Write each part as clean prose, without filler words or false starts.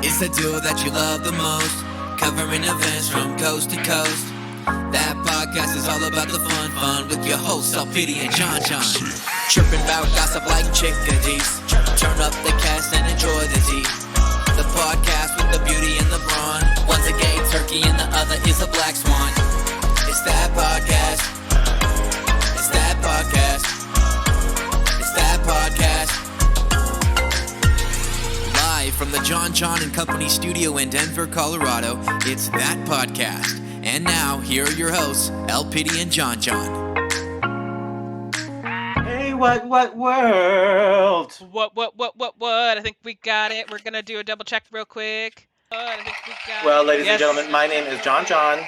It's the duo that you love the most, covering events from coast to coast. That podcast is all about the fun with your hosts, L.Piddy and Jon Jon. Chirping about gossip like chickadees. Turn up the cast and enjoy the tea. The podcast with the beauty and the brawn. One's a gay turkey and the other is a black swan. It's that podcast. It's that podcast. It's that podcast. Live from the Jon Jon and Company studio in Denver, Colorado, it's that podcast. And now, here are your hosts, L.Piddy and Jon Jon. Hey, what world? What? I think we got it. We're gonna do a double check real quick. I think we got Well, it. ladies and gentlemen, my name is Jon Jon.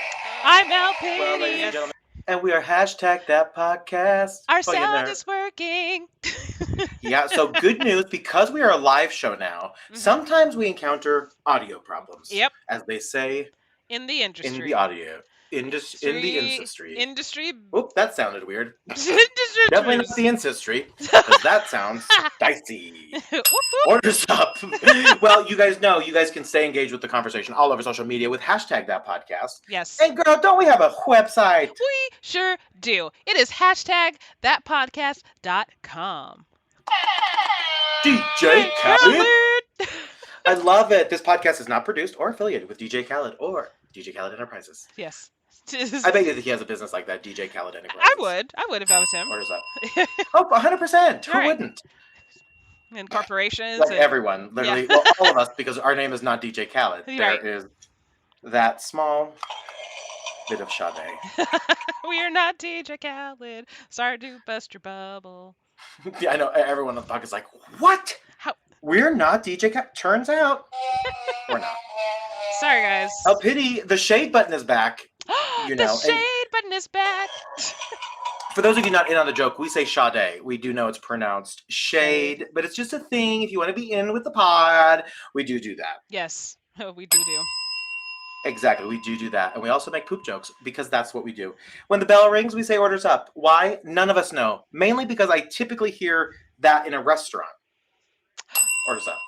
I'm L.Piddy. Well, ladies and gentlemen, and we are hashtag that podcast. Our sound is working. Yeah, so good news, because we are a live show now, sometimes we encounter audio problems. Yep. As they say In the industry. in the audio. In the industry. Industry. Oop, that sounded weird. Industry. Definitely not the industry, because that sounds dicey. Whoop, whoop. Orders up. Well, you guys know, you guys can stay engaged with the conversation all over social media with hashtag that podcast. Yes. And girl, don't we have a website? We sure do. It is hashtag thatpodcast.com. DJ Khaled. Khaled. I love it. This podcast is not produced or affiliated with DJ Khaled or DJ Khaled Enterprises. Yes. I bet you that he has a business like that, DJ Khaled Enterprises. I would if I was him. Orders up. Oh, 100%. Who Right. wouldn't? And corporations. Like and... everyone, literally. Yeah. Well, all of us, because our name is not DJ Khaled. Right. There is that small bit of Sade. We are not DJ Khaled. Sorry to bust your bubble. Yeah, I know. Everyone on the podcast is like, what? How? We're not DJ Khaled. Turns out, we're not. Sorry, guys. L.Piddy, the shade button is back. You know, the shade button is back. For those of you not in on the joke, we say Sade. We do know it's pronounced shade, but it's just a thing. If you want to be in with the pod, we do that. Yes, we do. Exactly, we do that. And we also make poop jokes because that's what we do. When the bell rings, we say orders up. Why? None of us know. Mainly because I typically hear that in a restaurant. Orders up.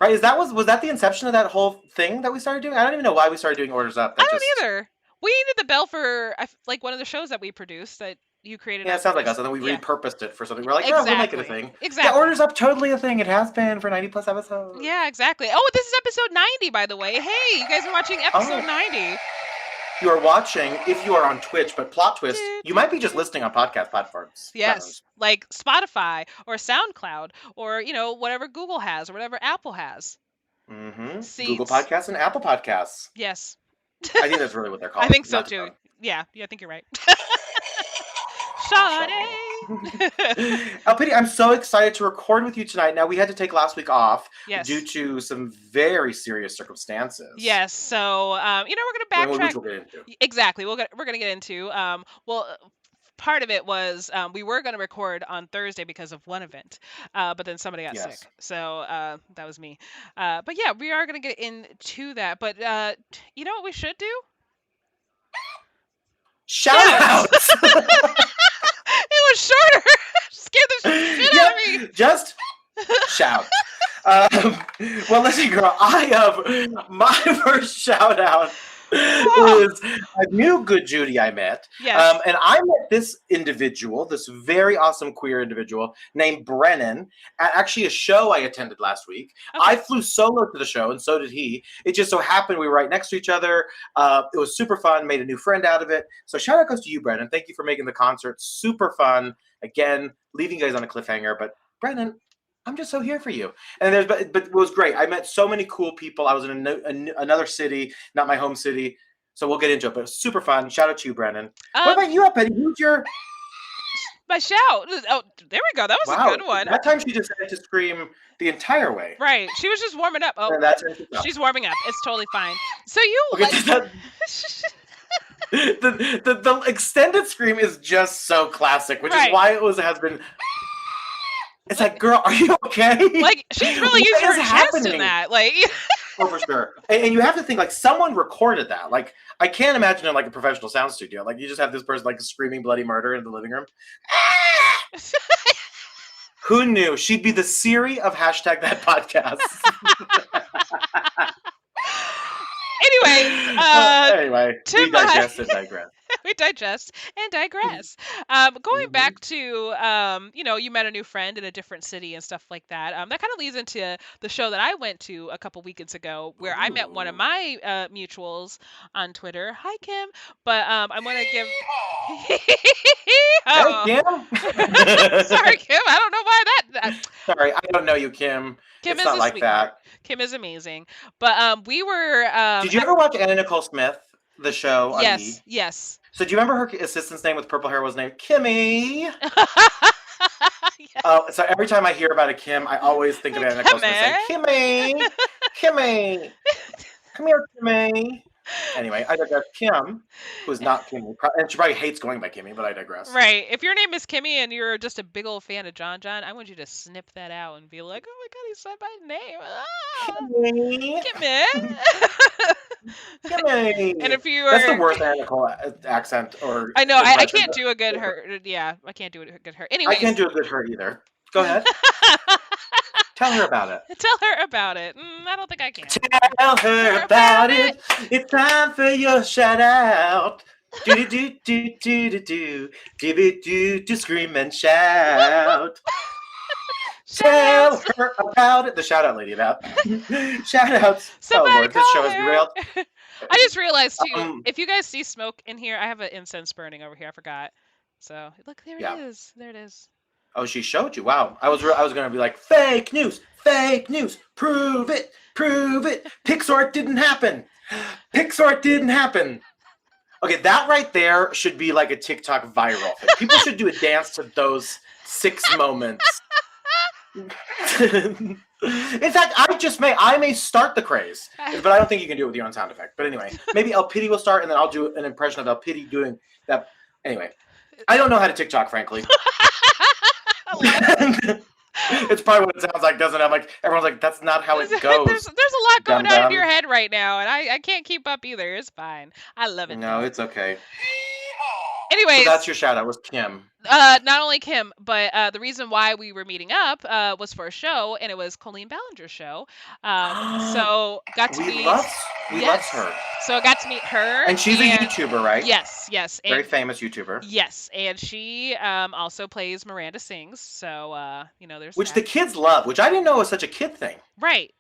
Right? Was that the inception of that whole thing that we started doing? I don't even know why we started doing orders up. I don't either. We needed the bell for like one of the shows that we produced that you created. Yeah, it sounds like us. And then we repurposed it for something. We're like, oh, we'll make it a thing. Exactly. Yeah, orders up, totally a thing. It has been for 90 plus episodes. Yeah, exactly. Oh, this is episode 90, by the way. Hey, you guys are watching episode 90. You are watching, if you are on Twitch, but plot twist, you might be just listening on podcast platforms. Yes, like Spotify or SoundCloud or, whatever Google has or whatever Apple has. Mm-hmm. Google Podcasts and Apple Podcasts. Yes. I think that's really what they're called. I think so, too. Yeah, I think you're right. Sade. L.Piddy, I'm so excited to record with you tonight. Now, we had to take last week off due to some very serious circumstances. Yes, so, we're going to backtrack. Which we'll get into. Exactly. We're going to get into, part of it was we were going to record on Thursday because of one event, but then somebody got sick. So that was me. But yeah, we are going to get into that. But you know what we should do? Shout out! It was shorter. Scared the shit out of me. Just shout. Well, listen, girl, I have my first shout out. Is a new good Judy I met. Yes. And I met this individual, this very awesome queer individual named Brennan, at actually a show I attended last week. Okay. I flew solo to the show, and so did he. It just so happened we were right next to each other. It was super fun, made a new friend out of it. So shout out goes to you, Brennan. Thank you for making the concert super fun. Again, leaving you guys on a cliffhanger, but Brennan, I'm just so here for you. And but it was great. I met so many cool people. I was in another city, not my home city. So we'll get into it, but it was super fun. Shout out to you, Brennan. What about you, L.Piddy? Who's your... My shout. Oh, there we go. That was a good one. That time she decided to scream the entire way. Right. She was just warming up. Oh, she's warming up. It's totally fine. So you the extended scream is just so classic, which is why has been... It's like, girl, are you okay? Like, she's really using her chest in that. Like, oh, for sure. And you have to think, like, someone recorded that. Like, I can't imagine in, like, a professional sound studio. Like, you just have this person, like, screaming bloody murder in the living room. Who knew? She'd be the Siri of hashtag that podcast. Anyways, Anyway, we digest and digress. We digest and digress. Going back to, you met a new friend in a different city and stuff like that. That kind of leads into the show that I went to a couple weekends ago, where I met one of my mutuals on Twitter. Hi, Kim. But I want to give. Hey, Kim. Sorry, Kim. I don't know why that. Sorry, I don't know you, Kim. Kim it's is not a like sweetheart. that. Kim is amazing. But we were. Did you ever watch Anna Nicole Smith, the show on Yes, E! yes. So do you remember her assistant's name with purple hair was named Kimmy? Yes. Oh, so every time I hear about a Kim, I always think of Anna Nicole Smith saying, Kimmy, Kimmy, come here, Kimmy. Anyway, I digress. Kim, who's not Kimmy, and she probably hates going by Kimmy, but I digress. Right. If your name is Kimmy and you're just a big old fan of Jon Jon, I want you to snip that out and be like, oh my God, he said my name. Ah, Kimmy. Kimmy. Kimmy. And if you are... That's the worst Anna Nicole accent or... I know, I can't do a good her. Yeah, I can't do a good her. Anyways. I can't do a good her either. Go ahead. Tell her about it. Tell her about it. I don't think I can. Tell her about it. It's time for your shout out. Do do do do do do do do do scream and shout. Tell her about it. The shout out lady about. Shout outs. Somebody oh Lord, this show is real. I just realized too. If you guys see smoke in here, I have an incense burning over here. I forgot. So look, there it is. There it is. Oh, she showed you. Wow. I was gonna be like, fake news, prove it, Pixar didn't happen. Pixar didn't happen. Okay, that right there should be like a TikTok viral thing. People should do a dance to those 6 moments. In fact, I may start the craze, but I don't think you can do it with your own sound effect. But anyway, maybe L.Piddy will start, and then I'll do an impression of L.Piddy doing that. Anyway, I don't know how to TikTok, frankly. It's probably what it sounds like, doesn't it? I'm like, everyone's like, that's not how it goes. There's a lot going on in your head right now, and I can't keep up either. It's fine. I love it. No, it's okay. Anyways, so that's your shout out was Kim. Not only Kim, but the reason why we were meeting up was for a show, and it was Colleen Ballinger's show. So got to meet. We love her. So I got to meet her, and she's a YouTuber, right? Yes. Very famous YouTuber. Yes, and she also plays Miranda Sings. So there's which the kids love, which I didn't know was such a kid thing. Right.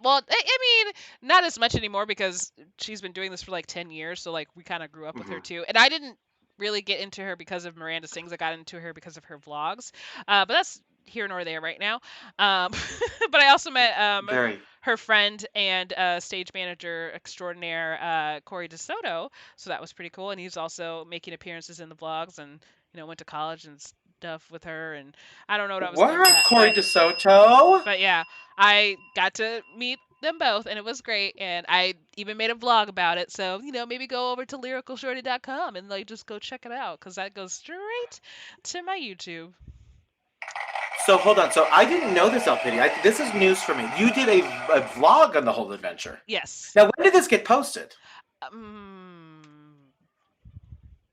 Well, I mean, not as much anymore because she's been doing this for like 10 years. So like we kind of grew up with her too, and I didn't really get into her because of Miranda Sings. I got into her because of her vlogs, but that's here nor there right now. But I also met her friend and stage manager extraordinaire Corey DeSoto, so that was pretty cool. And he's also making appearances in the vlogs, and went to college and stuff with her. And I don't know what I was doing with that, Corey DeSoto? But yeah, I got to meet them both, and it was great. And I even made a vlog about it, so maybe go over to lyricalshorty.com and like just go check it out, because that goes straight to my YouTube. So hold on. So I didn't know this, L.Piddy. This is news for me. You did a vlog on the whole adventure. Yes. Now, when did this get posted?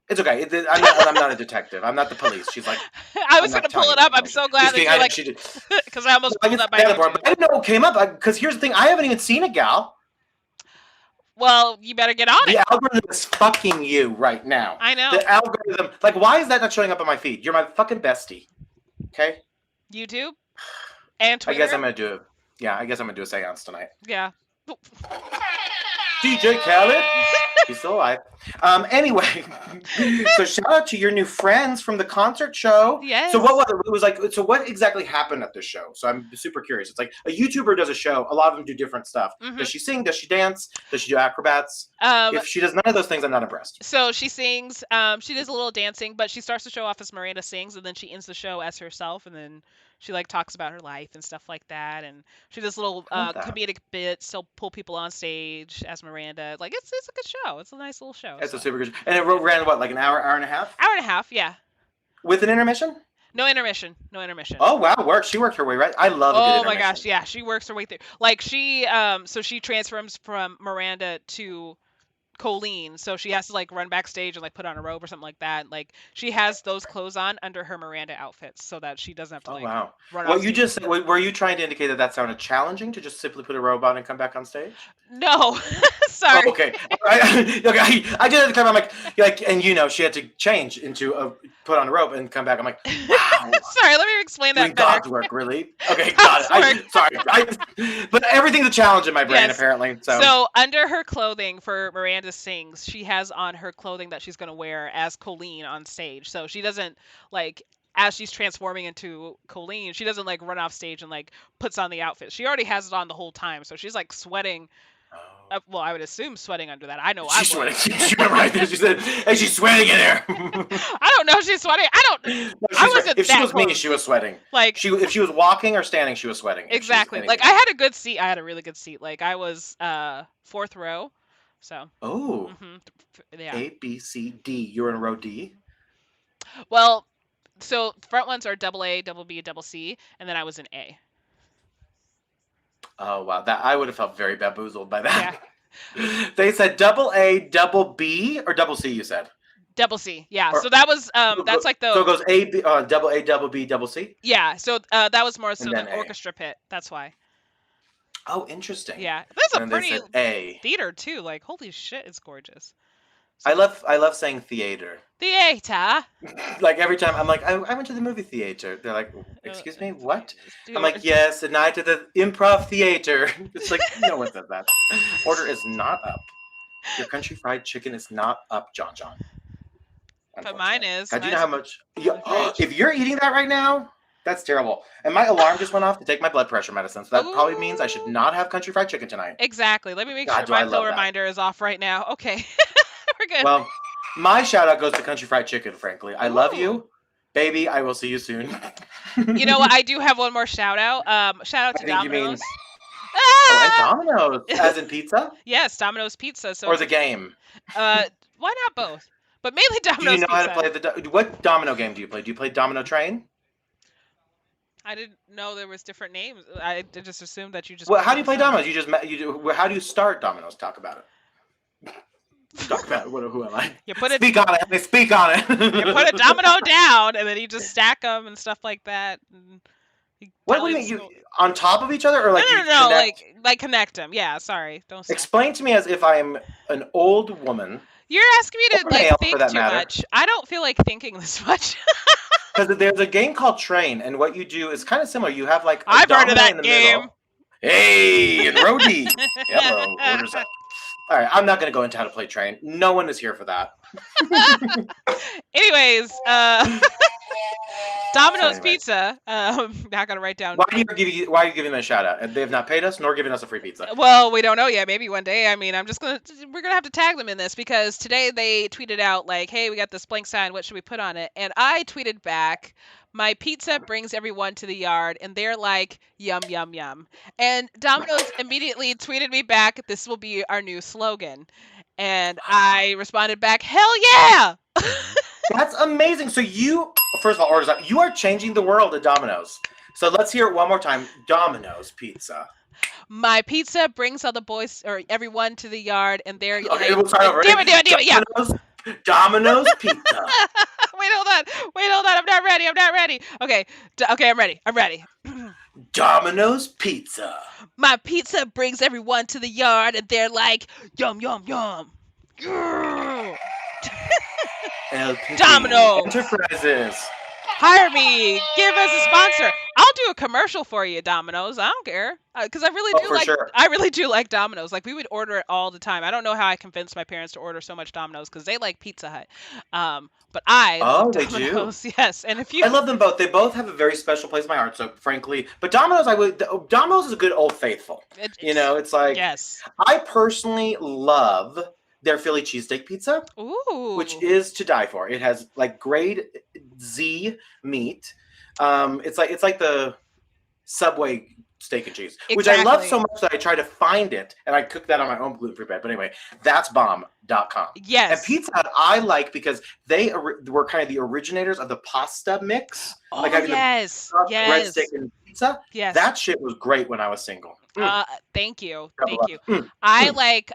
It's okay. I'm not a detective. I'm not the police. She's like, I was going to pull it up. I'm so glad that you're like, because I almost pulled up my YouTube. But I didn't know it came up, because here's the thing. I haven't even seen it, gal. Well, you better get on it. The algorithm is fucking you right now. I know. The algorithm, like, why is that not showing up on my feed? You're my fucking bestie. Okay? YouTube and Twitter. I guess I'm going to do it. Yeah, I guess I'm going to do a seance tonight. Yeah. DJ Khaled. He's still alive. Anyway, so shout out to your new friends from the concert show. Yes. So what was it? It was like, so what exactly happened at this show? So I'm super curious. It's like a YouTuber does a show. A lot of them do different stuff. Does she sing? Does she dance? Does she do acrobats? If she does none of those things, I'm not impressed. So she sings. She does a little dancing, but she starts the show off as Miranda Sings, and then she ends the show as herself, and then she like talks about her life and stuff like that, and she does little comedic bits. She'll pull people on stage as Miranda. Like it's a good show. It's a nice little show. It's a super good show. And it ran what, like an hour and a half? Hour and a half, yeah. With an intermission? No intermission. Oh wow, she worked her way right. I love a good intermission. Oh my gosh, yeah, she works her way through. Like she so she transforms from Miranda to Colleen, so she has to like run backstage and like put on a robe or something like that. Like she has those clothes on under her Miranda outfits so that she doesn't have to run What you just said, were you trying to indicate that sounded challenging to just simply put a robe on and come back on stage? No. Sorry. Okay. Okay. I did it to come. I'm like, and she had to change into put on a rope and come back. I'm like, wow. Sorry, let me explain Doing that better. God's work, really? Okay, got it. Sorry. But everything's a challenge in my brain, apparently. So under her clothing for Miranda Sings, she has on her clothing that she's going to wear as Colleen on stage. So she doesn't, like, as she's transforming into Colleen, she doesn't, like, run off stage and, like, puts on the outfit. She already has it on the whole time. So she's, like, sweating. Well, I would assume sweating under that. I know she's sweating. She went right there. She said, "Hey, she's sweating in there." I don't know if she's sweating. I wasn't. If she was me, she was sweating. Like, if she was walking or standing, she was sweating. Exactly. Like, I had a good seat. I had a really good seat. Like, I was 4th row. So. Oh. Yeah. A, B, C, D. You're in row D. Well, so front ones are double A, double B, double C, and then I was in A. Oh wow, that I would have felt very bamboozled by that. Yeah. They said double A, double B, or double C. You said double C. Yeah. So that was that's like the. So it goes A, B, double A, double B, double C. Yeah. So that was more so the orchestra pit. That's why. Oh, interesting. Yeah, that's a pretty theater too. Like, holy shit, it's gorgeous. So, I love saying theater. Theater. Like every time I'm like, I went to the movie theater. They're like, excuse me, what? I'm like, yes, a night at the improv theater. It's like, no one said that. Order is not up. Your country fried chicken is not up, Jon Jon. But mine is. God, do you know how much? If you're eating that right now, that's terrible. And my alarm just went off to take my blood pressure medicine, so that probably means I should not have country fried chicken tonight. Exactly. Let me make sure my phone reminder is off right now. Okay. We're good. Well, my shout out goes to country fried chicken, frankly. I love you. Baby, I will see you soon. You know what? I do have one more shout out. Shout out to Domino's. Oh, and Domino's, as in pizza? Yes, Domino's Pizza. So or the game? Why not both? But mainly Domino's Do you know Pizza. how to play what Domino game do you play? Do you play Domino Train? I didn't know there was different names. I just assumed that you just. Well, how do you play Domino's? How do you start Domino's? Talk about it. Talk about it. Who am I? Speak on it. Speak on it. You put a domino down, and then you just stack them and stuff like that. And what do you mean? You on top of each other, or like no, like connect them? Yeah, sorry. Don't. Explain to me as if I am an old woman. You're asking me to like think too much. I don't feel like thinking this much. Because there's a game called Train, and what you do is kind of similar. You have like I've heard of that game. Middle. Hey, and Rody. Hello, orders up. All right, I'm not going to go into how to play Train. No one is here for that. Anyways, Domino's Pizza. Not gonna write down. Why are you giving them a shout out? They have not paid us nor given us a free pizza. Well, we don't know yet. Maybe one day. I mean, we're gonna have to tag them in this because today they tweeted out like, "Hey, we got this blank sign. What should we put on it?" And I tweeted back, "My pizza brings everyone to the yard," and they're like, "Yum yum yum." And Domino's immediately tweeted me back, "This will be our new slogan." And I responded back, "Hell yeah!" That's amazing. So first of all, orders up. You are changing the world at Domino's. So let's hear it one more time. Domino's Pizza. My pizza brings all the boys or everyone to the yard, and they're okay, we'll start over. Damn it, yeah. Domino's Pizza. Wait, hold on. I'm not ready. Okay, I'm ready. Domino's Pizza. My pizza brings everyone to the yard, and they're like, yum, yum, yum. L.Piddy Domino Enterprises. Hire me. Give us a sponsor. I'll do a commercial for you, Domino's. I don't care. Because I really do like Domino's. Like, we would order it all the time. I don't know how I convinced my parents to order so much Domino's because they like Pizza Hut. But I love Domino's. Do. Yes. And I love them both. They both have a very special place in my heart. So frankly, but Domino's, Domino's is a good old faithful. It's like, yes. I personally love their Philly cheesesteak pizza, which is to die for. It has like grade Z meat. It's like the Subway steak and cheese, which I love so much that I try to find it and I cook that on my own gluten-free bread. But anyway, that's bomb.com. Yes. And Pizza Hut I like because they were kind of the originators of the pasta mix. Oh, like having yes. the breadstick and pizza. Yes. That shit was great when I was single. Thank you. I like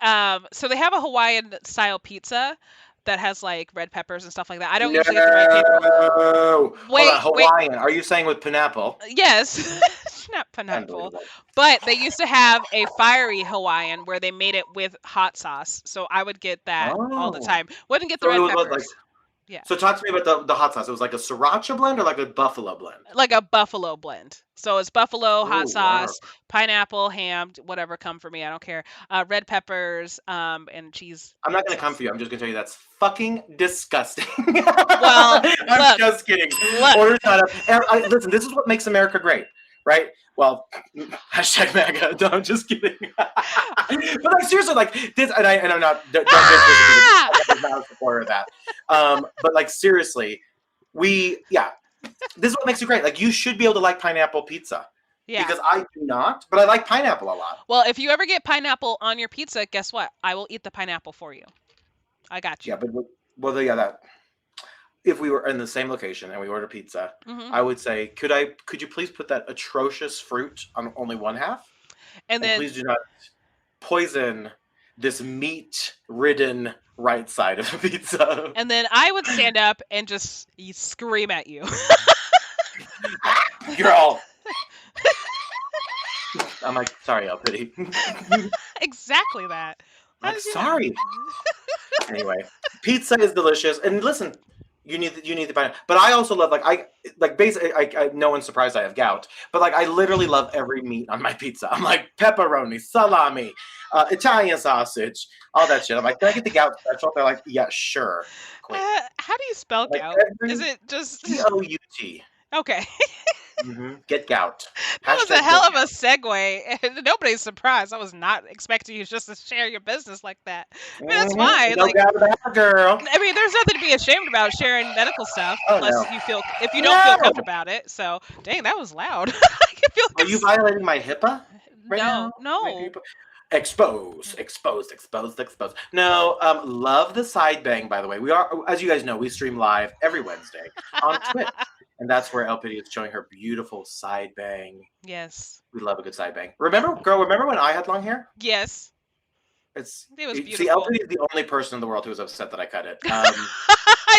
so they have a Hawaiian style pizza that has like red peppers and stuff like that. I don't usually get the red paper. Wait, Hawaiian. Are you saying with pineapple? Yes. Not pineapple. Unbelievable. But they used to have a fiery Hawaiian where they made it with hot sauce. So I would get that all the Oh. time. Wouldn't get the So it red was peppers. like, Yeah. so talk to me about the hot sauce. It was like a sriracha blend or like a buffalo blend? Like a buffalo blend. So it's buffalo, hot Oh, wow. sauce, pineapple, ham, whatever come for me. I don't care. Red peppers, and cheese. I'm not going to come sauce. for you. I'm just going to tell you that's fucking disgusting. Well, I'm look, just kidding. look. Order that up. Listen, this is what makes America great, right? Well, hashtag MAGA. No, I'm just kidding. But like seriously, like this, and I'm not. Don't I'm not a supporter of that. But like seriously, this is what makes it great. Like you should be able to like pineapple pizza. Yeah. Because I do not, but I like pineapple a lot. Well, if you ever get pineapple on your pizza, guess what? I will eat the pineapple for you. I got you. Yeah, but that. If we were in the same location and we ordered pizza, I would say, could you please put that atrocious fruit on only one half? And then please do not poison this meat-ridden right side of the pizza. And then I would stand up and just scream at you. Girl. I'm like, sorry, L.Piddy. Exactly that. Like, sorry. Anyway, pizza is delicious, and listen, you need the pineapple. But I also love basically I no one's surprised I have gout, but like I literally love every meat on my pizza. I'm like pepperoni, salami, Italian sausage, all that shit. I'm like, can I get the gout special? They're like, yeah, sure. How do you spell Like gout? Is it just Gout? Okay? Get gout. That was a hell of a segue, and nobody's surprised. I was not expecting you just to share your business like that. I mean, that's fine. No doubt about it, girl. I mean, there's nothing to be ashamed about sharing medical stuff, unless if you don't feel comfortable about it. So, dang, that was loud. I can feel Are you violating my HIPAA? Right now? No. Exposed. No, love the side bang, by the way. We are, as you guys know, we stream live every Wednesday on Twitch. And that's where L.Piddy is showing her beautiful side bang. Yes. We love a good side bang. Remember when I had long hair? Yes. It was beautiful. See, L.Piddy is the only person in the world who was upset that I cut it. I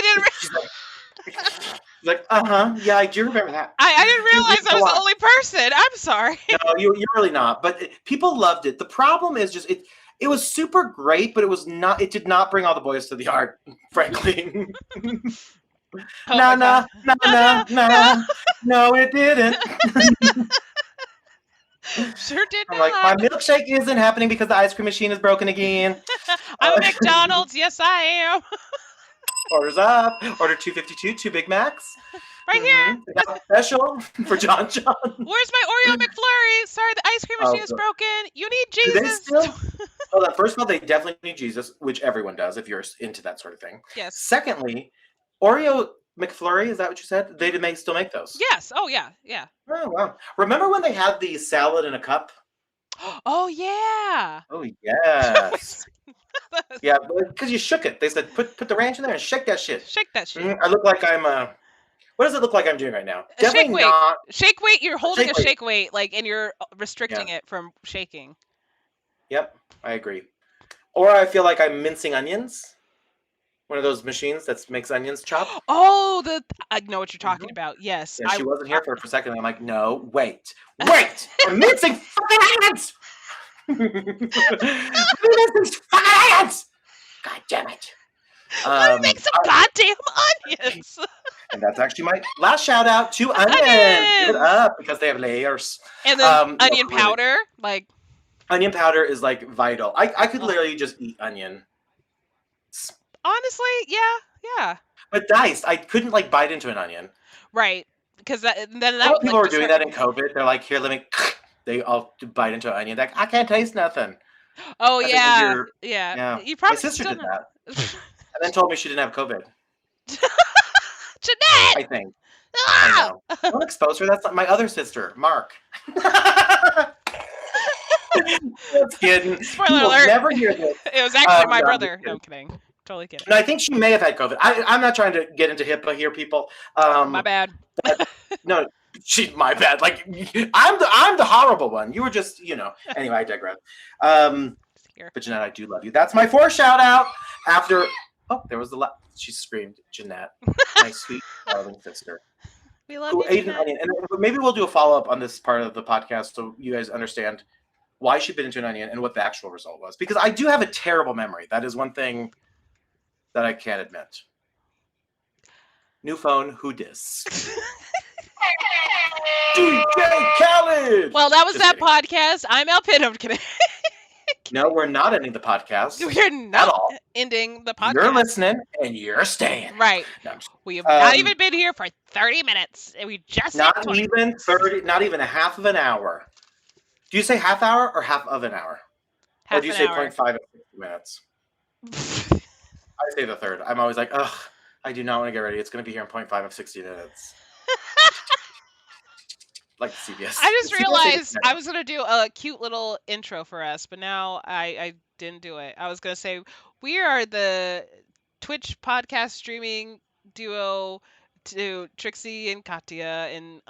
didn't She's like, yeah, I do remember that. I didn't realize I was the only person. I'm sorry. No, you're really not. But people loved it. The problem is just it was super great, but it did not bring all the boys to the art, frankly. No, it didn't. Sure did I'm not. like, my milkshake isn't happening because the ice cream machine is broken again. I'm a McDonald's. Yes, I am. Orders up. Order 252, 2 Big Macs. Right here. We got a special for Jon Jon. Where's my Oreo McFlurry? Sorry, the ice cream machine is broken. You need Jesus. Hold on. First of all, they definitely need Jesus, which everyone does if you're into that sort of thing. Yes. Secondly, Oreo McFlurry, is that what you said? They still make those. Yes. Oh, yeah. Yeah. Oh, wow. Remember when they had the salad in a cup? Oh, yeah. Oh, yes. Yeah, because you shook it. They said, put the ranch in there and shake that shit. Shake that shit. I look like I'm what does it look like I'm doing right now? Definitely shake not. Shake weight. You're holding a shake weight, and you're restricting it from shaking. Yep, I agree. Or I feel like I'm mincing onions. One of those machines that makes onions chop. Oh, I know what you're talking about. Yes. Yeah, she wasn't here for a second. I'm like, no, wait. I'm mincing fucking onions. I'm mincing fucking onions. God damn it. Let me make some goddamn onions. And that's actually my last shout out to onions. Give it up because they have layers. And then onion powder, onion powder is like vital. I could literally just eat onion. Honestly, yeah. But diced, I couldn't bite into an onion. Right, because then people are doing that in COVID. They're like, here, let me. They all bite into an onion. Like, I can't taste nothing. Oh yeah. You probably my sister did that, and then told me she didn't have COVID. Jeanette, I think. I know. Don't expose her. That's not my other sister, Mark. Just kidding. Spoiler alert. Never hear this. It was actually my brother. No, I'm kidding. Totally kidding. No, I think she may have had COVID. I'm not trying to get into HIPAA here, people. My bad. No, my bad. Like I'm the horrible one. You were just, Anyway, I digress. But Jeanette, I do love you. That's my 4 shout out. After there was she screamed, Jeanette, my sweet darling sister. We love who you, ate an Jeanette. onion. And maybe we'll do a follow-up on this part of the podcast so you guys understand why she bit into an onion and what the actual result was. Because I do have a terrible memory. That is one thing that I can't admit. New phone, who dis? DJ Khaled! Well, that was Just that kidding. podcast. I'm L.Piddy. I'm kidding. No, we're not ending the podcast. We're at not all. ending the podcast. You're listening and you're staying. Right. No, I'm just We have not Um, even been here for 30 minutes. And we just hit not 20. even 30, not even a half of an hour. Do you say half hour or half of an hour? Half Or do you an say hour. 0.5 of 60 minutes? I say the third. I'm always like, ugh, I do not want to get ready. It's going to be here in 0.5 of 60 minutes. Like CBS. I just CBS realized I was going to do a cute little intro for us, but now I didn't do it. I was going to say, we are the Twitch podcast streaming duo to Trixie and Katya and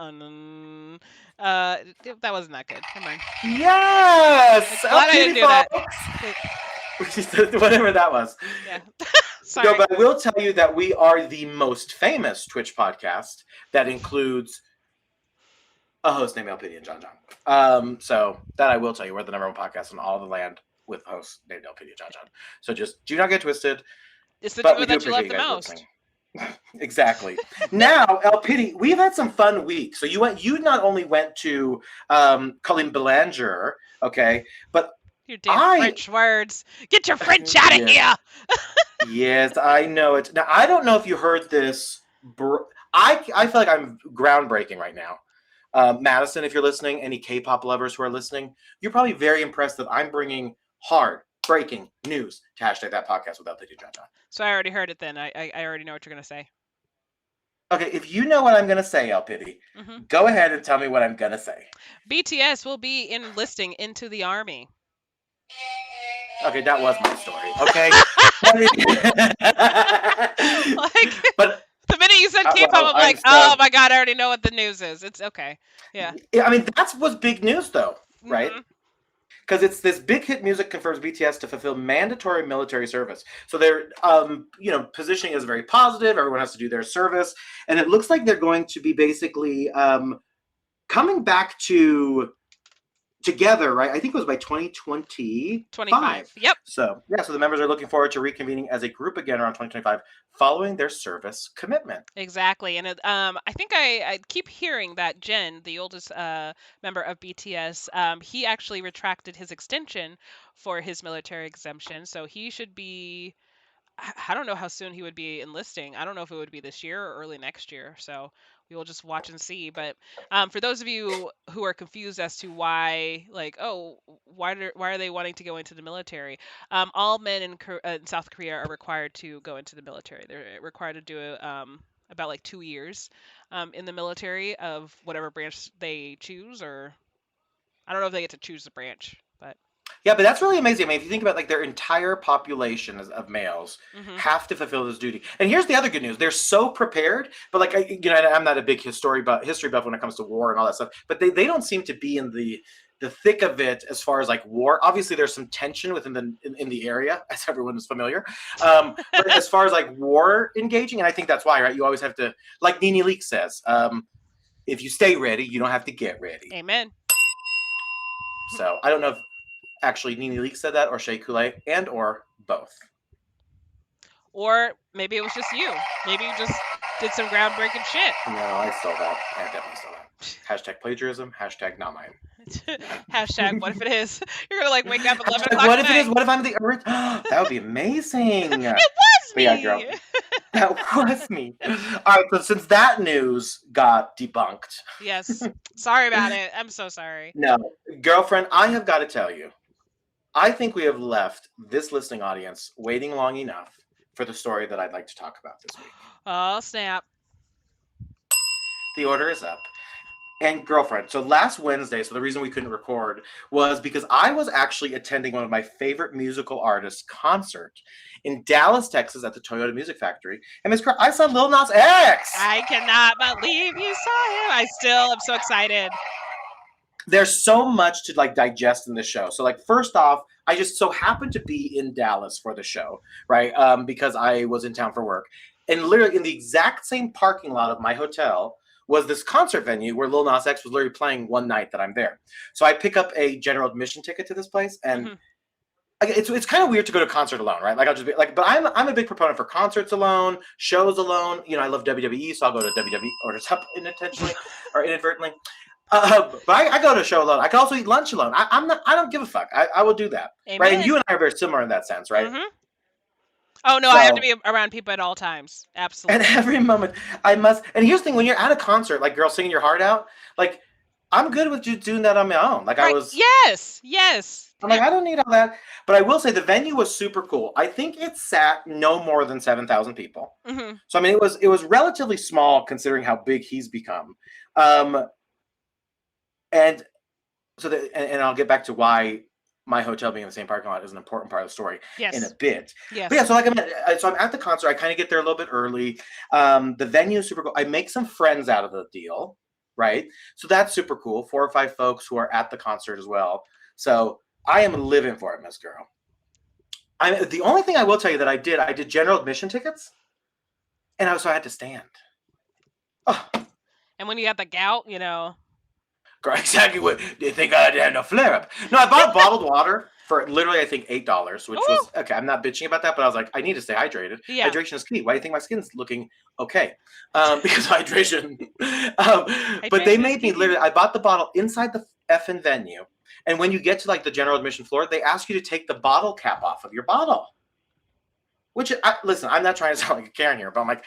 that wasn't that good. Never mind. Yes! Glad I didn't do that. Whatever that was. Yeah. Sorry. No, but I will tell you that we are the most famous Twitch podcast that includes a host named L.Piddy and Jon Jon. So that I will tell you, we're the #1 podcast on all the land with a host named L.Piddy and Jon Jon. So just do not get twisted. It's the But duo we do that you love appreciate the you guys most. listening. Exactly. Now, L.Piddy, we've had some fun weeks. So you not only went to Colleen Belanger, okay, but Your damn French words. Get your French out of here. Yes, I know it. Now, I don't know if you heard this. I feel like I'm groundbreaking right now. Madison, if you're listening, any K-pop lovers who are listening, you're probably very impressed that I'm bringing hard breaking news to hashtag that podcast with L.Piddy and Jon Jon. So I already heard it then. I already know what you're going to say. Okay, if you know what I'm going to say, L.Piddy, go ahead and tell me what I'm going to say. BTS will be enlisting into the army. Okay, that was my story. Okay. But the minute you said K-pop, I'm like, oh my god, I already know what the news is. It's okay. Yeah. I mean, that's what's big news, though, right? Because it's this big hit music confirms BTS to fulfill mandatory military service. So they're, positioning is very positive. Everyone has to do their service, and it looks like they're going to be basically coming back together, right? I think it was by 2025. Yep. So the members are looking forward to reconvening as a group again around 2025, following their service commitment. Exactly, and I think I keep hearing that Jin, the oldest member of BTS, he actually retracted his extension for his military exemption, so he should be. I don't know how soon he would be enlisting. I don't know if it would be this year or early next year. So we will just watch and see. But for those of you who are confused as to why, why are they wanting to go into the military? All men in South Korea are required to go into the military. They're required to do about 2 years in the military of whatever branch they choose, or I don't know if they get to choose the branch, but. Yeah, but that's really amazing. I mean, if you think about their entire population of males have to fulfill this duty. And here's the other good news: they're so prepared. But I'm not a big history buff when it comes to war and all that stuff. But they don't seem to be in the thick of it as far as war. Obviously, there's some tension within in the area, as everyone is familiar. But as far as war engaging, and I think that's why, right? You always have to, like Nene Leakes says, if you stay ready, you don't have to get ready. Amen. So I don't know if. Actually, Nene Leakes said that, or Shea Coulee, and or both. Or maybe it was just you. Maybe you just did some groundbreaking shit. No, I saw that. I definitely saw that. Hashtag plagiarism. Hashtag not mine. Hashtag what if it is? You're gonna wake up at 11 o'clock. What if it is? What if I'm the original? That would be amazing. It was me. Yeah, girl. That was me. All right, so since that news got debunked. Yes. Sorry about it. I'm so sorry. No, girlfriend, I have got to tell you. I think we have left this listening audience waiting long enough for the story that I'd like to talk about this week. Oh, snap. The order is up. And girlfriend, so last Wednesday, so the reason we couldn't record was because I was actually attending one of my favorite musical artists' concert in Dallas, Texas at the Toyota Music Factory. And Ms. I saw Lil Nas X! I cannot believe you saw him. I still am so excited. There's so much to digest in the show. So first off, I just so happened to be in Dallas for the show, right? Because I was in town for work. And literally in the exact same parking lot of my hotel was this concert venue where Lil Nas X was literally playing one night that I'm there. So I pick up a general admission ticket to this place, and it's kind of weird to go to a concert alone, right? Like I'll just be like, but I'm a big proponent for concerts alone, shows alone. You know, I love WWE, so I'll go to WWE or just unintentionally or inadvertently. But I go to a show alone. I can also eat lunch alone. I don't give a fuck. I will do that, Amen. right? And you and I are very similar in that sense, right? Oh no, I have to be around people at all times. Absolutely. And every moment I must. And here's the thing: when you're at a concert, like girls singing your heart out, like I'm good with just doing that on my own. Like I was. Yes. I'm like, I don't need all that. But I will say the venue was super cool. I think it sat no more than 7,000 people. So I mean, it was relatively small considering how big he's become. And so and I'll get back to why my hotel being in the same parking lot is an important part of the story in a bit. But yeah, so like so I'm at the concert. I kind of get there a little bit early. The venue is super cool. I make some friends out of the deal, right? So that's super cool. 4 or 5 folks who are at the concert as well. So I am living for it, Miss Girl. The only thing I will tell you that I did general admission tickets, and I had to stand. Oh. And when you got the gout, you know. Exactly what do you think I had a flare up? No, I bought bottled water for literally I think $8, which was okay. I'm not bitching about that, but I was like, I need to stay hydrated. Yeah. Hydration is key. Why do you think my skin's looking okay? Because hydration. But they made me literally. I bought the bottle inside the effing venue, and when you get to like the general admission floor, they ask you to take the bottle cap off of your bottle. Which listen, I'm not trying to sound like a Karen here, but I'm like,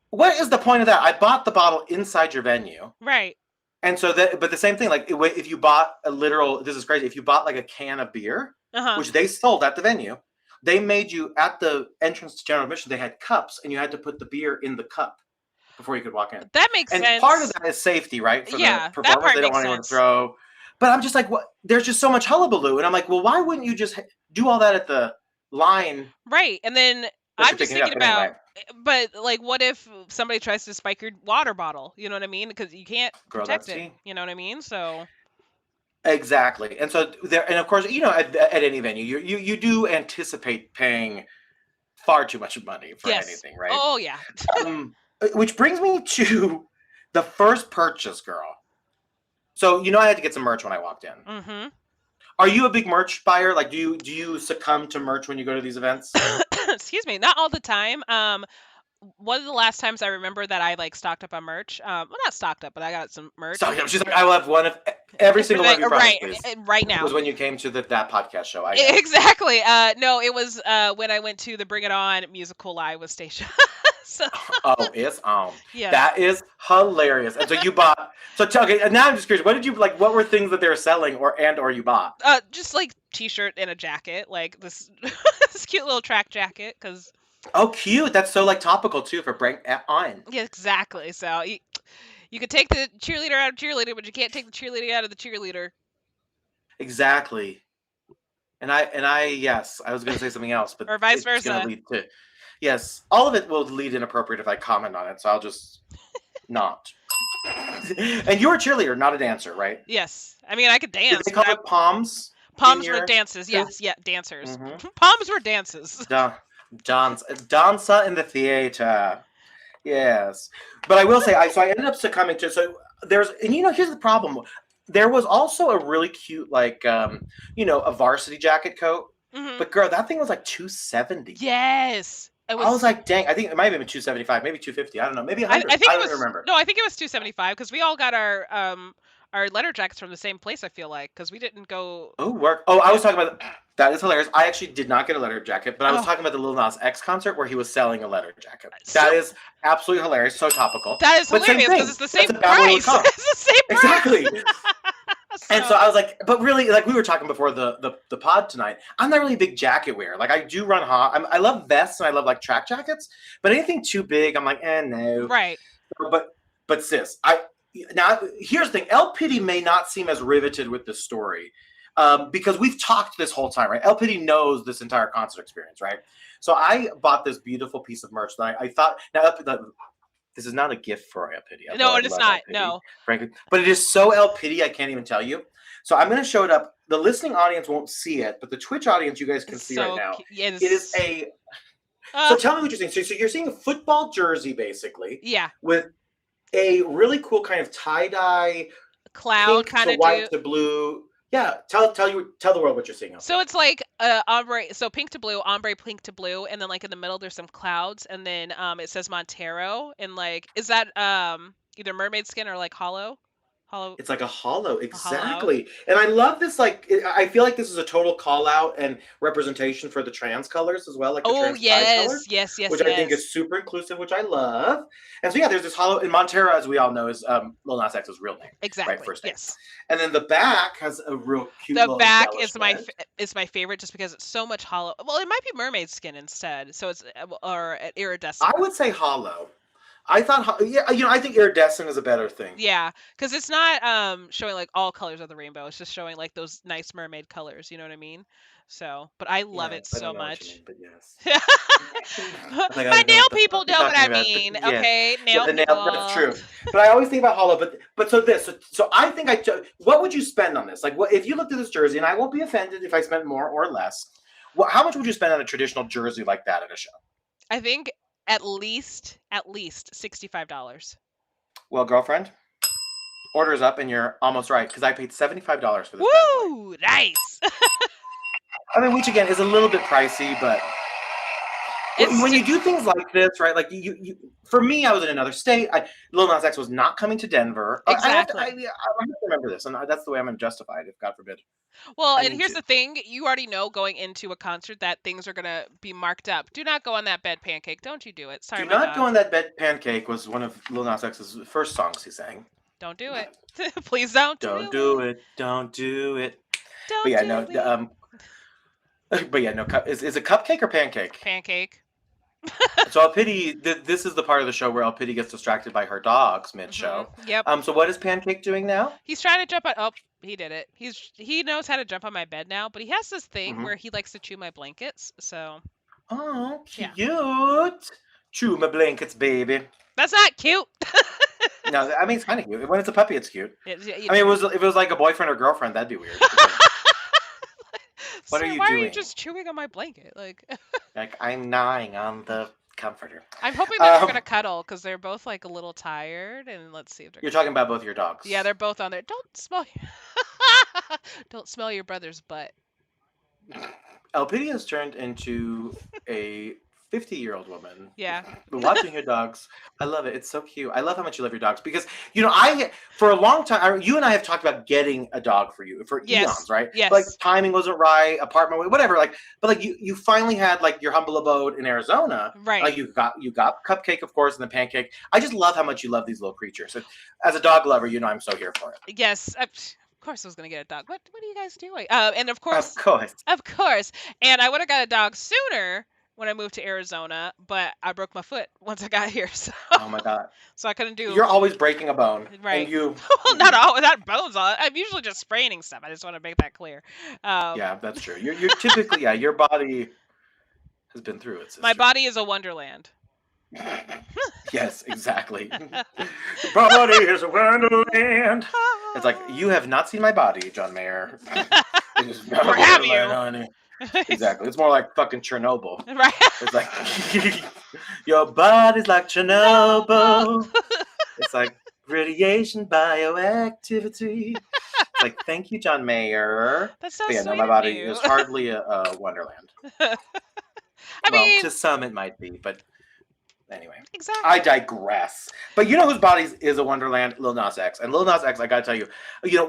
what is the point of that? I bought the bottle inside your venue, right? And so but the same thing, like if you bought this is crazy. If you bought like a can of beer, which they sold at the venue, they made you at the entrance to general admission. They had cups, and you had to put the beer in the cup before you could walk in. That makes sense. And part of that is safety, right? For the performers, they don't want anyone to throw. But I'm just like, what? There's just so much hullabaloo, and I'm like, well, why wouldn't you just do all that at the line? Right, and then I'm just thinking about. Anyway. But like, what if somebody tries to spike your water bottle? You know what I mean? Because you can't protect it. You know what I mean? So exactly, and so there, and of course, you know, at any venue, you do anticipate paying far too much money for anything, right? Oh yeah. Which brings me to the first purchase, girl. So you know, I had to get some merch when I walked in. Are you a big merch buyer? Like, do you succumb to merch when you go to these events? Excuse me, not all the time. One of the last times I remember that I like stocked up on merch. Well, not stocked up, but I got some merch. She's like, I will have one of every single one of your products, right now. It was when you came to that podcast show. Exactly. No, it was when I went to the Bring It On musical live with Stacia. Oh, it's on. Yeah. That is hilarious. And so you bought. So okay, now I'm just curious. What did you like? What were things that they were selling, or you bought? Just like T-shirt and a jacket, like this this cute little track jacket, because. Oh, cute! That's so like topical too for Bring It On. Yeah, exactly. So you could take the cheerleader out of cheerleader, but you can't take the cheerleader out of the cheerleader. Exactly. And I yes, I was going to say something else, but or vice versa. Gonna lead to, yes, all of it will lead inappropriate if I comment on it, so I'll just not. And you're a cheerleader, not a dancer, right? Yes. I mean, I could dance. Did they call it poms? Poms were dances. Yes, dancers. Poms were dances. Dancer in the theater. Yes. But I will say, so I ended up succumbing to, and you know, here's the problem. There was also a really cute, like, you know, a varsity jacket coat. But girl, that thing was like $270. Yes. I was like, dang, I think it might have been $275, maybe $250. I don't know, maybe $100. I don't remember. No, I think it was $275 because we all got our letter jackets from the same place. I feel like because we didn't go. Oh, work. Oh, I was talking about that. Is hilarious. I actually did not get a letter jacket, but I was talking about the Lil Nas X concert where he was selling a letter jacket. That is absolutely hilarious. So topical. That is hilarious because it's the same price. It's the same price. Exactly. And so I was like, but really, like we were talking before the pod tonight, I'm not really a big jacket wearer. Like I do run hot. I love vests and I love like track jackets, but anything too big, I'm like, no. Right. But sis, now here's the thing. L.Piddy may not seem as riveted with this story because we've talked this whole time, right? L.Piddy knows this entire concert experience, right? So I bought this beautiful piece of merch that I thought, now this is not a gift for L.Piddy. No, it is not. No. Frankly. But it is so L.Piddy, I can't even tell you. So I'm going to show it up. The listening audience won't see it, but the Twitch audience, you guys can see right now. It is a... So tell me what you're seeing. So you're seeing a football jersey, basically. Yeah. With a really cool kind of tie-dye, Cloud pink kind to of white do. to blue. Yeah, tell the world what you're seeing up So there. it's like ombre, so pink to blue, ombre pink to blue, and then like in the middle there's some clouds, and then it says Montero, and like is that either mermaid skin or like hollow, It's like a hollow, a hollow? exactly. And I love this. I feel like this is a total call out and representation for the trans colors as well, like the Oh trans pride colors, yes, yes, yes, which I think yes. is super inclusive, which I love. And so yeah, there's this hollow. And Montero, as we all know, is Lil Nas X's real name, right? Exactly. First name. Yes. And then the back has a real cute The little back is embellishment. is my favorite just because it's so much hollow. Well, it might be mermaid skin instead. So it's or I iridescent. would say hollow. I thought, yeah, I think iridescent is a better thing. Yeah, because it's not showing like all colors of the rainbow. It's just showing like those nice mermaid colors. You know what I mean? So, but I love Yeah, it I so don't know what you mean, much. but yes. Like, I My don't know nail what the people fuck you're know what talking I about. mean. Yeah, Okay, yeah, nail the nail. That's people. true. But I always think about hollow. But so this. So I think what would you spend on this? Like, what if you looked at this jersey? And I won't be offended if I spent more or less. How much would you spend on a traditional jersey like that at a show? I think at least $65. Well, girlfriend, order is up, and you're almost right because I paid $75 for this bad boy. Woo! Nice. I mean, which again is a little bit pricey, but It's when still you do things like this, right? Like for me, I was in another state. Lil Nas X was not coming to Denver. I have to, I exactly. have to remember this, and that's the way I'm going to justify it. If God forbid, Well, I and need here's to. the thing, you already know going into a concert that things are gonna be marked up. Do not go on that bed, Pancake. Don't you do it. Sorry, Do my not go dog. on that bed. Pancake was one of Lil Nas X's first songs he sang. Don't do it. Please don't do Don't do it. it. Don't do it. But Don't yeah, do no. it. But yeah, no. Is it cupcake or pancake? Pancake. So L.Piddy, this is the part of the show where L.Piddy gets distracted by her dogs mid-show. Yep. So what is Pancake doing now? He's trying to jump on. Oh, he did it. He knows how to jump on my bed now, but he has this thing Mm-hmm. where he likes to chew my blankets. So Oh, yeah, cute. Chew my blankets, baby. that's not cute. No, I mean it's kind of cute. When it's a puppy, it's cute. It's I mean, if it was like a boyfriend or girlfriend, that'd be weird. What Sir, are you why are you doing? just chewing on my blanket? Like, Like I'm gnawing on the comforter. I'm hoping that they're Um, gonna cuddle because they're both like a little tired. And let's see if they're you're gonna. talking about both your dogs. Yeah, they're both on there. Don't smell. Don't smell your brother's butt. L.Piddy has turned into a 50-year-old woman. Yeah. But watching your dogs, I love it. It's so cute. I love how much you love your dogs because I for a long time you and I have talked about getting a dog for you for Yes. eons, right? Yes. Like timing wasn't right, apartment, whatever. Like, but like you finally had like your humble abode in Arizona. Right. Like you got Cupcake, of course, and the Pancake. I just love how much you love these little creatures. And as a dog lover, I'm so here for it. Yes. Of course, I was gonna get a dog. What are you guys doing? And Of course. of course, and I would have got a dog sooner when I moved to Arizona, but I broke my foot once I got here, so Oh my God. so I couldn't do. You're always breaking a bone. Right. And you. Well, not bones on it. I'm usually just spraining stuff. I just want to make that clear. Yeah, that's true. You're typically your body has been through it. Sister. My body is a wonderland. Yes, exactly. Body is a wonderland. It's like you have not seen my body, John Mayer. Or have you? Exactly. It's more like fucking Chernobyl. Right. It's like your body's like Chernobyl. It's like radiation bioactivity. It's like thank you, John Mayer. That's so But yeah, sweet no, my of body you. is hardly a wonderland. I mean, to some it might be, but anyway. exactly. I digress. But you know whose body is a wonderland? Lil Nas X. And Lil Nas X, I gotta tell you,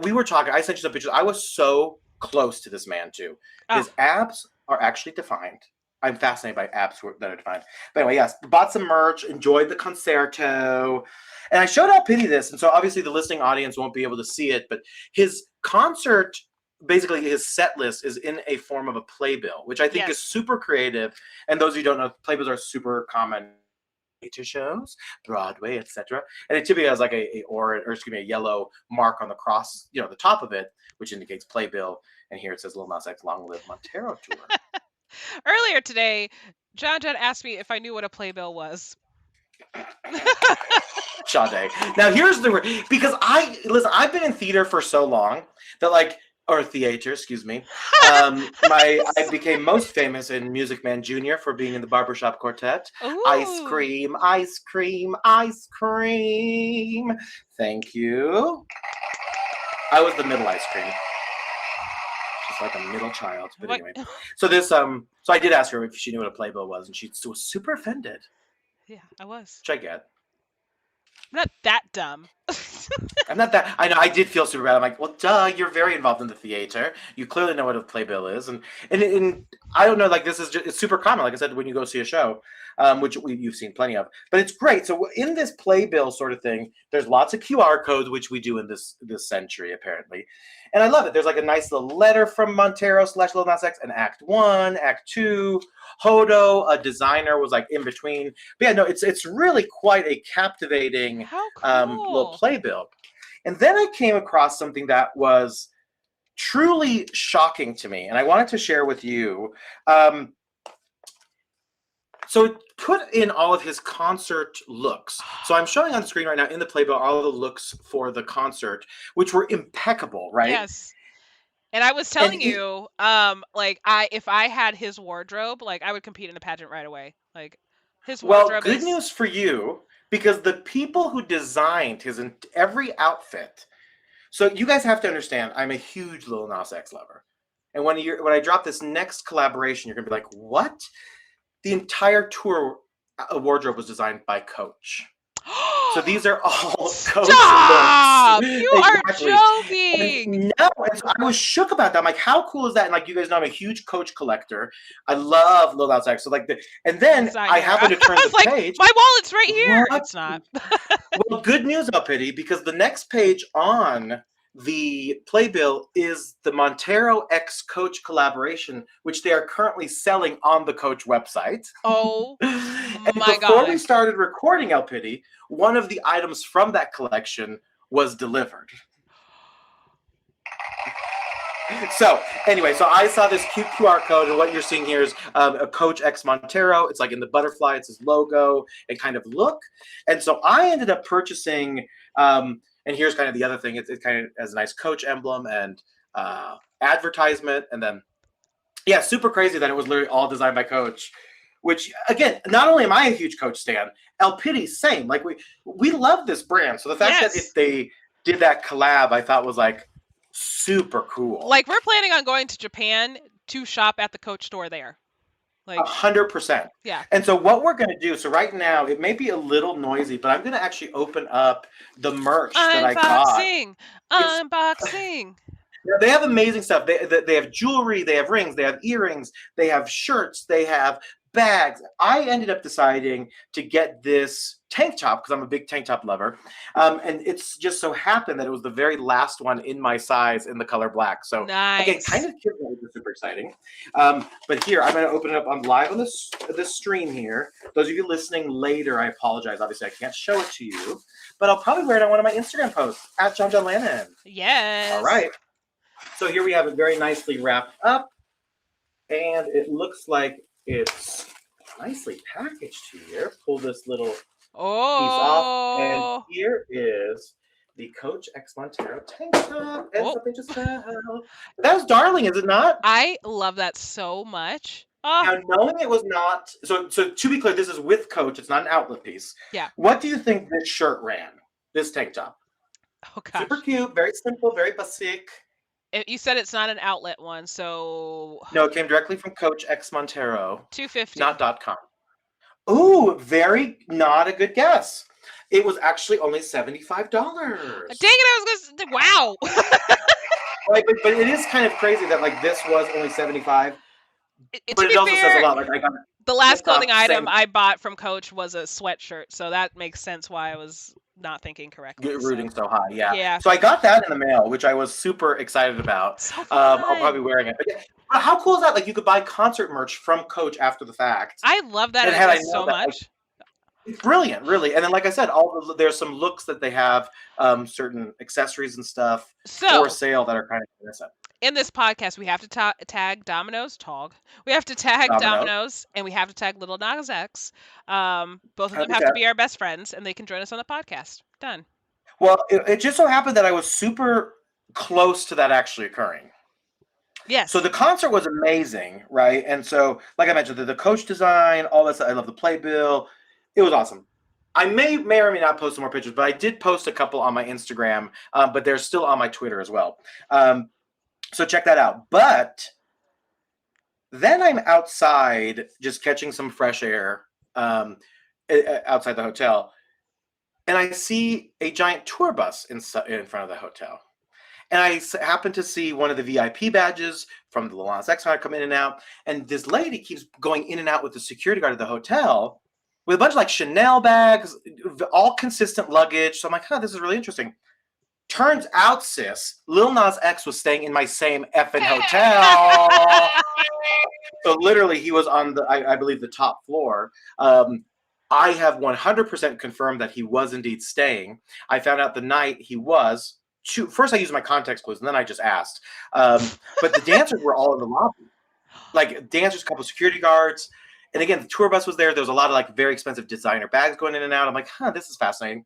we were talking, I sent you some pictures. I was so close to this man too. His abs are actually defined. I'm fascinated by abs that are defined. But anyway, yes, bought some merch, enjoyed the concerto. And I showed L.Piddy this, and so obviously the listening audience won't be able to see it, but his concert, basically his set list is in a form of a playbill, which I think is super creative. And those of you who don't know, playbills are super common to shows, Broadway, etc. And it typically has like a yellow mark on the cross, the top of it, which indicates playbill. And here it says Lil Nas X Long Live Montero Tour. Earlier today, Jon Jon asked me if I knew what a playbill was. Sade. Now here's because I've been in theater for so long that like or theater, excuse me. I became most famous in Music Man Jr. for being in the Barbershop Quartet. Ice Ooh. cream, ice cream, ice cream. Thank you. I was the middle ice cream. Just like a middle child. But What? anyway. So I did ask her if she knew what a playbill was, and she was super offended. Yeah, I was. Which I get. I'm not that dumb. I'm not that. I know. I did feel super bad. I'm like, well, duh. You're very involved in the theater. You clearly know what a playbill is, and I don't know. Like this is it's super common. Like I said, when you go see a show, which you've seen plenty of, but it's great. So in this playbill sort of thing, there's lots of QR codes, which we do in this century apparently, and I love it. There's like a nice little letter from Montero / Lil Nas X, and Act 1, Act 2. Hodo, a designer, was like in between. But yeah, no, it's really quite a captivating How little cool. playbill. And then I came across something that was truly shocking to me, and I wanted to share with you. So it put in all of his concert looks. So I'm showing on screen right now in the playbill all of the looks for the concert, which were impeccable, right? Yes. And I was telling you, like if I had his wardrobe, like I would compete in the pageant right away. Like his Well, wardrobe good is news for you, because the people who designed his every outfit. So you guys have to understand, I'm a huge Lil Nas X lover, and when I drop this next collaboration, you're gonna be like, "What?" The entire tour wardrobe was designed by Coach. So these are all Coach Stop! looks. You are Exactly. joking. No, and so I was shook about that. I'm like, how cool is that? And like you guys know, I'm a huge Coach collector. I love Lil Nas X. So like and then Designer. I happen to turn I was the like, page. my wallet's right here. What? It's not. Well, good news, L.Piddy, because the next page on the playbill is the Montero X Coach collaboration, which they are currently selling on the Coach website. Oh And my before God. we started recording, L.Piddy, one of the items from that collection was delivered. So anyway, so I saw this cute QR code, and what you're seeing here is a Coach X Montero. It's like in the butterfly, it's his logo and kind of look. And so I ended up purchasing, and here's kind of the other thing. It kind of has a nice Coach emblem and advertisement. And then, yeah, super crazy that it was literally all designed by Coach. Which, again, not only am I a huge Coach stan, L.Piddy, same. Like, we love this brand. So the fact that if they did that collab, I thought was like, super cool. Like we're planning on going to Japan to shop at the Coach store there. Like 100%. Yeah. And so what we're going to do, so right now it may be a little noisy, but I'm going to actually open up the merch that I got. Unboxing. They have amazing stuff. They have jewelry, they have rings, they have earrings, they have shirts, they have bags. I ended up deciding to get this tank top because I'm a big tank top lover. And it's just so happened that it was the very last one in my size in the color black. So again, kind of cute, super exciting. But here, I'm going to open it up on live on this stream here. Those of you listening later, I apologize. Obviously, I can't show it to you, but I'll probably wear it on one of my Instagram posts at Jon Jon Lannon. Yes. All right. So here we have it very nicely wrapped up, and it looks like it's nicely packaged here. Pull this little piece off, and here is the Coach X Montero tank top, and something just fell. That was darling, is it not? I love that so much. Now, knowing it was not, so to be clear, this is with Coach. It's not an outlet piece. Yeah. What do you think this shirt ran? This tank top? Oh gosh. Super cute, very simple, very basic. You said it's not an outlet one, so no, it came directly from Coach X Montero. $250. Not .com. Ooh, very not a good guess. It was actually only $75. Dang it! I was gonna. Wow. Right, but it is kind of crazy that like this was only $75. But it also says a lot. Like I got the last clothing item I bought from Coach was a sweatshirt, so that makes sense why I was not thinking correctly. Rooting so high, yeah. Yeah. So I got that in the mail, which I was super excited about. So I'll probably be wearing it. But how cool is that? Like you could buy concert merch from Coach after the fact. I love that so much. It's brilliant, really. And then, like I said, there's some looks that they have, certain accessories and stuff for sale that are kind of innocent. In this podcast, we have to tag Domino's Tog. We have to tag Domino's, and we have to tag Lil Nas X. Both of them have to be our best friends, and they can join us on the podcast. Done. Well, it just so happened that I was super close to that actually occurring. Yes. So the concert was amazing, right? And so, like I mentioned, the coach design, all this. I love the playbill. It was awesome. I may or may not post some more pictures, but I did post a couple on my Instagram, but they're still on my Twitter as well. So check that out. But then I'm outside just catching some fresh air outside the hotel, and I see a giant tour bus in front of the hotel. And I happen to see one of the VIP badges from the Lil Nas X come in and out. And this lady keeps going in and out with the security guard of the hotel with a bunch of like Chanel bags, all consistent luggage. So I'm like, this is really interesting. Turns out, sis, Lil Nas X was staying in my same effing hotel. So literally, he was on I believe, the top floor. I have 100% confirmed that he was indeed staying. I found out the night he was. First, I used my context clues, and then I just asked. But the dancers were all in the lobby. Like, dancers, a couple of security guards. And again, the tour bus was there. There was a lot of like very expensive designer bags going in and out. I'm like, this is fascinating.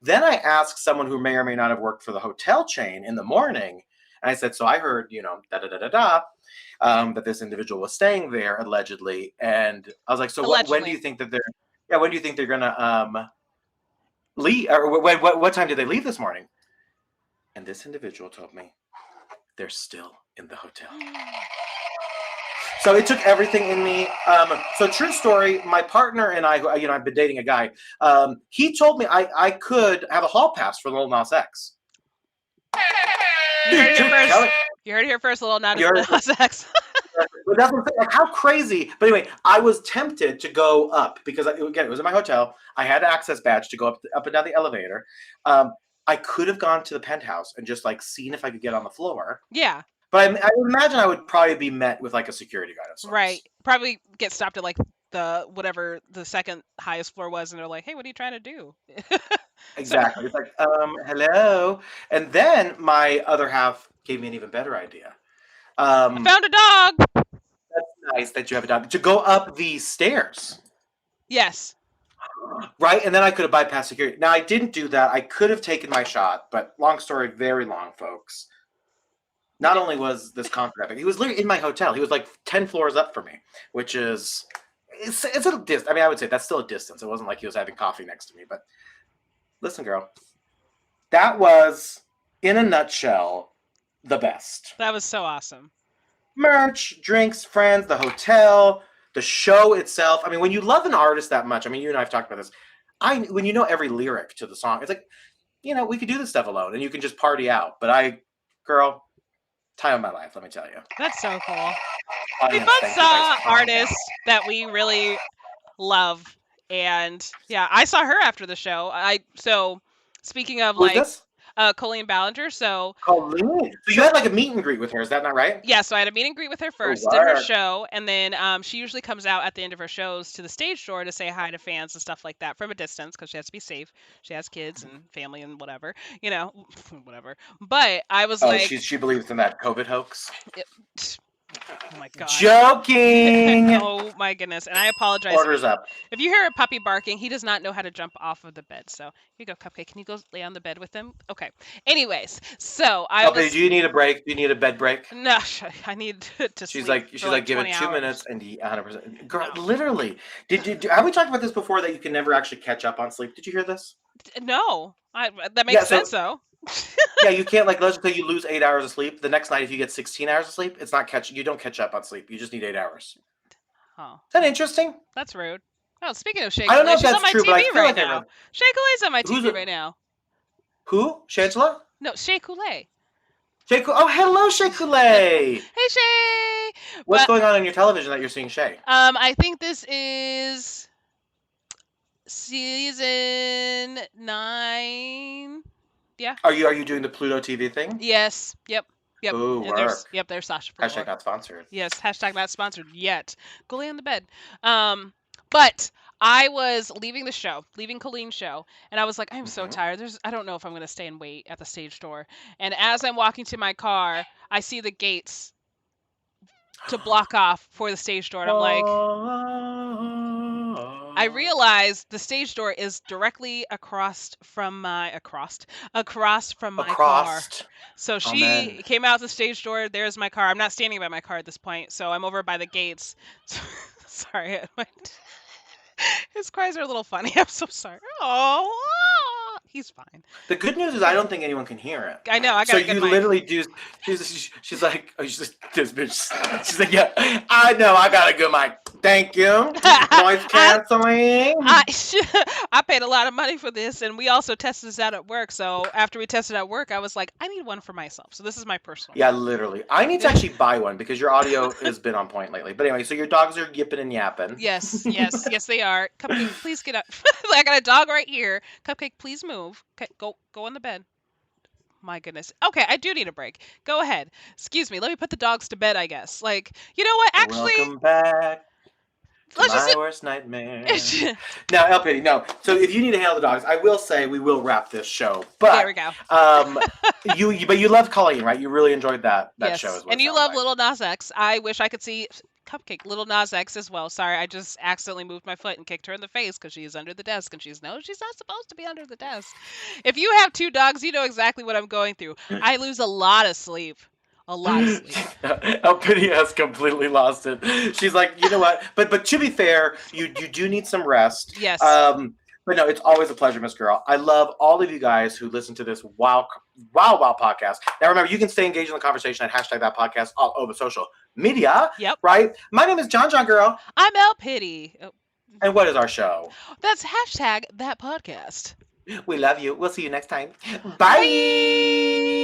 Then I asked someone who may or may not have worked for the hotel chain in the morning. And I said, so I heard, that this individual was staying there allegedly. And I was like, so when do you think that when do you think they're going to leave? Or what time did they leave this morning? And this individual told me they're still in the hotel. So it took everything in me. So true story, my partner and I, I've been dating a guy. He told me I could have a hall pass for Lil Nas X. You heard it here first, Lil Nas X. But that's what I'm saying. Like, how crazy. But anyway, I was tempted to go up because, again, it was in my hotel. I had an access badge to go up and down the elevator. I could have gone to the penthouse and just like seen if I could get on the floor. Yeah. But I would imagine I would probably be met with like a security guard of sorts. Right. Probably get stopped at like whatever the second highest floor was, and they're like, "Hey, what are you trying to do?" Exactly. It's like, hello. And then my other half gave me an even better idea. I found a dog. That's nice that you have a dog. To go up the stairs. Yes. Right? And then I could have bypassed security. Now, I didn't do that. I could have taken my shot, but long story, very long, folks. Not only was this concert epic, he was literally in my hotel. He was like 10 floors up from me, which is, it's a distance. I mean, I would say that's still a distance. It wasn't like he was having coffee next to me, but listen, girl, that was, in a nutshell, the best. That was so awesome. Merch, drinks, friends, the hotel, the show itself. I mean, when you love an artist that much, I mean, you and I have talked about this. When you know every lyric to the song, it's like, we could do this stuff alone and you can just party out. But girl, time of my life, let me tell you. That's so cool. We both saw artists that we really love. And yeah, I saw her after the show. So speaking of Who's this? Colleen Ballinger. So Colleen. So you had like a meet and greet with her, is that not right? Yeah, so I had a meet and greet with her first, did her show, and then she usually comes out at the end of her shows to the stage door to say hi to fans and stuff like that from a distance because she has to be safe. She has kids and family and whatever, whatever. But I was like, she believes in that COVID hox. Oh my god. Joking. Oh my goodness. And I apologize. Orders up. If you hear a puppy barking, he does not know how to jump off of the bed. So here you go, Cupcake. Can you go lay on the bed with him? Okay. Anyways, so do you need a break? Do you need a bed break? No, I need to sleep. She's like give it 2 minutes and 100%. Girl, literally. Have we talked about this before that you can never actually catch up on sleep? Did you hear this? No. That makes sense though. Yeah, you can't, like, let's say you lose 8 hours of sleep. The next night, if you get 16 hours of sleep, you don't catch up on sleep. You just need 8 hours. Oh. Is that interesting? That's rude. Oh, speaking of Shea I don't know if she's that's on my true, TV but I feel right like now. Shea Coulee's on my TV right now. Who? Shangela? No, Shea Coulee. Oh, hello, Shea Coulee. Hey, Shay. What's going on your television that you're seeing Shay? I think this is season 9. Yeah. Are you doing the Pluto TV thing? Yes. Yep. Ooh, work. There's Sasha. Hashtag not sponsored. Yes. Hashtag not sponsored yet. Go lay on the bed. But I was leaving Colleen's show, and I was like, I'm so tired. I don't know if I'm gonna stay and wait at the stage door. And as I'm walking to my car, I see the gates to block off for the stage door, and I'm like, I realized the stage door is directly across from my car. So Amen. she came out the stage door. There's my car. I'm not standing by my car at this point, so I'm over by the gates. Sorry, his cries are a little funny. I'm so sorry. Oh, he's fine. The good news is I don't think anyone can hear it. I know. I So got a good you mic. literally do. She's like, oh, she's like, this bitch. She's like, yeah, I know, I got a good mic. Thank you. Noise canceling. I paid a lot of money for this, and we also tested this out at work. So after we tested at work, I was like, I need one for myself. So this is my personal. Yeah, literally. I need to actually buy one because your audio has been on point lately. But anyway, so your dogs are yipping and yapping. Yes, they are. Cupcake, please get up. I got a dog right here. Cupcake, please move. Okay, go on the bed. My goodness. Okay, I do need a break. Go ahead. Excuse me. Let me put the dogs to bed, I guess. Like, you know what? Actually, Welcome back to let's my just. worst nightmare. Now, L.Piddy, no. So if you need to hail the dogs, I will say we will wrap this show. But There we go. but you love Colleen, right? You really enjoyed that Yes. show as well. And you love Little Nas X. I wish I could see Cupcake, Little Nas X as well. Sorry, I just accidentally moved my foot and kicked her in the face because she is under the desk and she's not supposed to be under the desk. If you have two dogs, you know exactly what I'm going through. I lose a lot of sleep. A lot of sleep. L.Piddy has completely lost it. She's like, you know what? But to be fair, you do need some rest. Yes. But no, it's always a pleasure, Miss Girl. I love all of you guys who listen to this wow podcast. Now remember, you can stay engaged in the conversation at #thatpodcast all over social media. Yep. Right? My name is Jon Jon Girl. I'm L.Piddy. Oh. And what is our show? That's #thatpodcast. We love you. We'll see you next time. Bye.